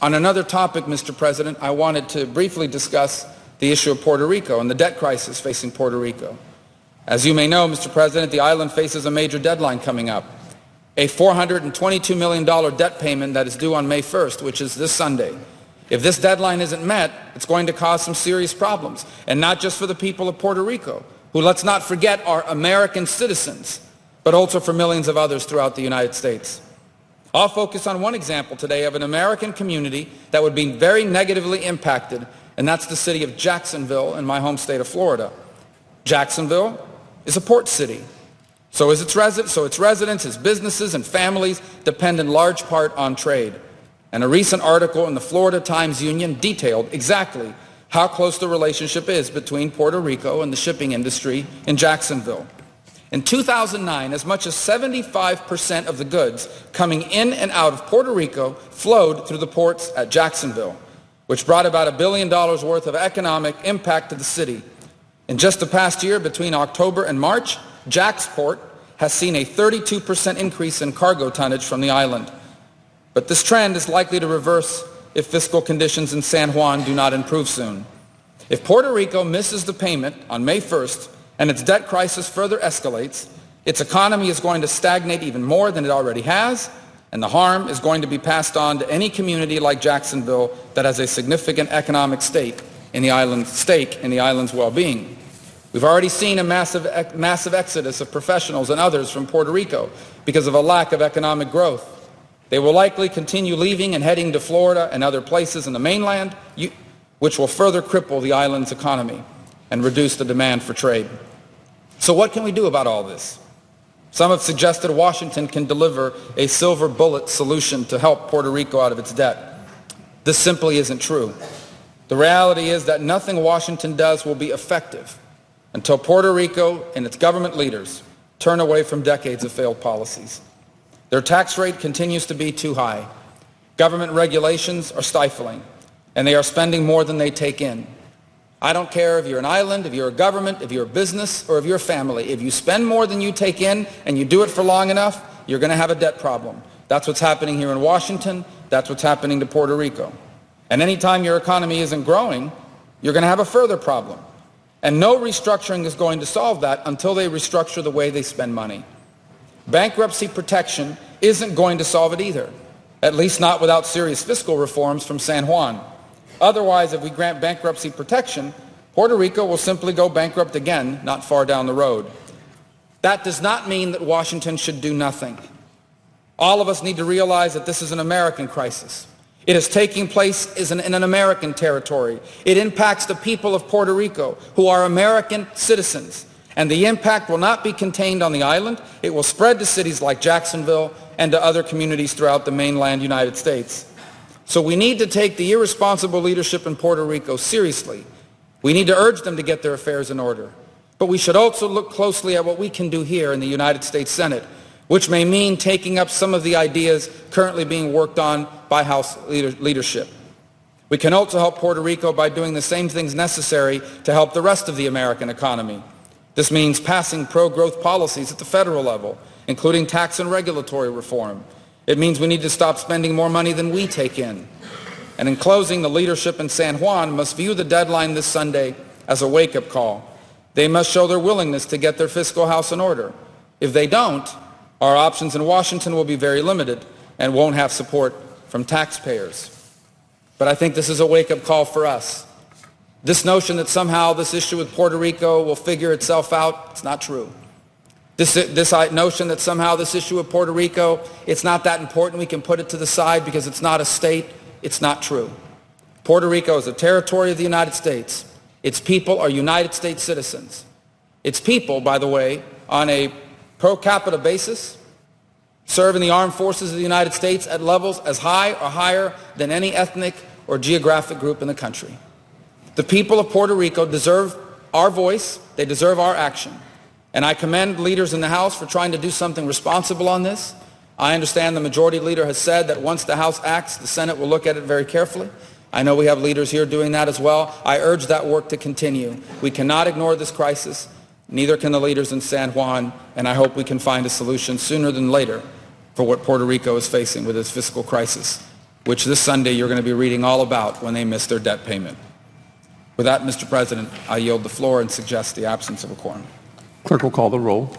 On another topic, Mr. President, I wanted to briefly discuss the issue of Puerto Rico and the debt crisis facing Puerto Rico. As you may know, Mr. President, the island faces a major deadline coming up, a $422 million debt payment that is due on May 1st, which is this Sunday. If this deadline isn't met, it's going to cause some serious problems, and not just for the people of Puerto Rico, who, let's not forget, are American citizens, but also for millions of others throughout the United States. I'll focus on one example today of an American community that would be very negatively impacted, and that's the city of Jacksonville in my home state of Florida. Jacksonville is a port city. So its residents, its businesses, and families depend in large part on trade. And a recent article in the Florida Times-Union detailed exactly how close the relationship is between Puerto Rico and the shipping industry in Jacksonville. In 2009, as much as 75% of the goods coming in and out of Puerto Rico flowed through the ports at Jacksonville, which brought about $1 billion worth of economic impact to the city. In just the past year, between October and March, Jacksport has seen a 32% increase in cargo tonnage from the island. But this trend is likely to reverse if fiscal conditions in San Juan do not improve soon. If Puerto Rico misses the payment on May 1st and its debt crisis further escalates, its economy is going to stagnate even more than it already has, and the harm is going to be passed on to any community like Jacksonville that has a significant economic stake in the island's well-being. We've already seen a massive exodus of professionals and others from Puerto Rico because of a lack of economic growth. They will likely continue leaving and heading to Florida and other places in the mainland, which will further cripple the island's economy and reduce the demand for trade. So what can we do about all this? Some have suggested Washington can deliver a silver bullet solution to help Puerto Rico out of its debt. This simply isn't true. The reality is that nothing Washington does will be effective until Puerto Rico and its government leaders turn away from decades of failed policies. Their tax rate continues to be too high. Government regulations are stifling, and they are spending more than they take in. I don't care if you're an island, if you're a government, if you're a business, or if you're a family. If you spend more than you take in and you do it for long enough, you're going to have a debt problem. That's what's happening here in Washington. That's what's happening to Puerto Rico. And anytime your economy isn't growing, you're going to have a further problem. And no restructuring is going to solve that until they restructure the way they spend money. Bankruptcy protection isn't going to solve it either, at least not without serious fiscal reforms from San Juan. Otherwise, if we grant bankruptcy protection, Puerto Rico will simply go bankrupt again not far down the road. That does not mean that Washington should do nothing. All of us need to realize that this is an American crisis. It is taking place in an American territory. It impacts the people of Puerto Rico, who are American citizens. And the impact will not be contained on the island. It will spread to cities like Jacksonville and to other communities throughout the mainland United States. So we need to take the irresponsible leadership in Puerto Rico seriously. We need to urge them to get their affairs in order. But we should also look closely at what we can do here in the United States Senate, which may mean taking up some of the ideas currently being worked on by House leadership. We can also help Puerto Rico by doing the same things necessary to help the rest of the American economy. This means passing pro-growth policies at the federal level, including tax and regulatory reform. It means we need to stop spending more money than we take in. And in closing, the leadership in San Juan must view the deadline this Sunday as a wake-up call. They must show their willingness to get their fiscal house in order. If they don't, our options in Washington will be very limited and won't have support from taxpayers. But I think this is a wake-up call for us. This notion that somehow this issue with Puerto Rico will figure itself out, it's not true. This notion that somehow this issue with Puerto Rico, it's not that important, we can put it to the side because it's not a state, it's not true. Puerto Rico is a territory of the United States. Its people are United States citizens. Its people, by the way, on a per capita basis, serve in the armed forces of the United States at levels as high or higher than any ethnic or geographic group in the country. The people of Puerto Rico deserve our voice, they deserve our action. And I commend leaders in the House for trying to do something responsible on this. I understand the majority leader has said that once the House acts, the Senate will look at it very carefully. I know we have leaders here doing that as well. I urge that work to continue. We cannot ignore this crisis. Neither can the leaders in San Juan, and I hope we can find a solution sooner than later for what Puerto Rico is facing with its fiscal crisis. which this Sunday you're going to be reading all about when they miss their debt payment. With that, Mr. President, I yield the floor and suggest the absence of a quorum. Clerk will call the roll.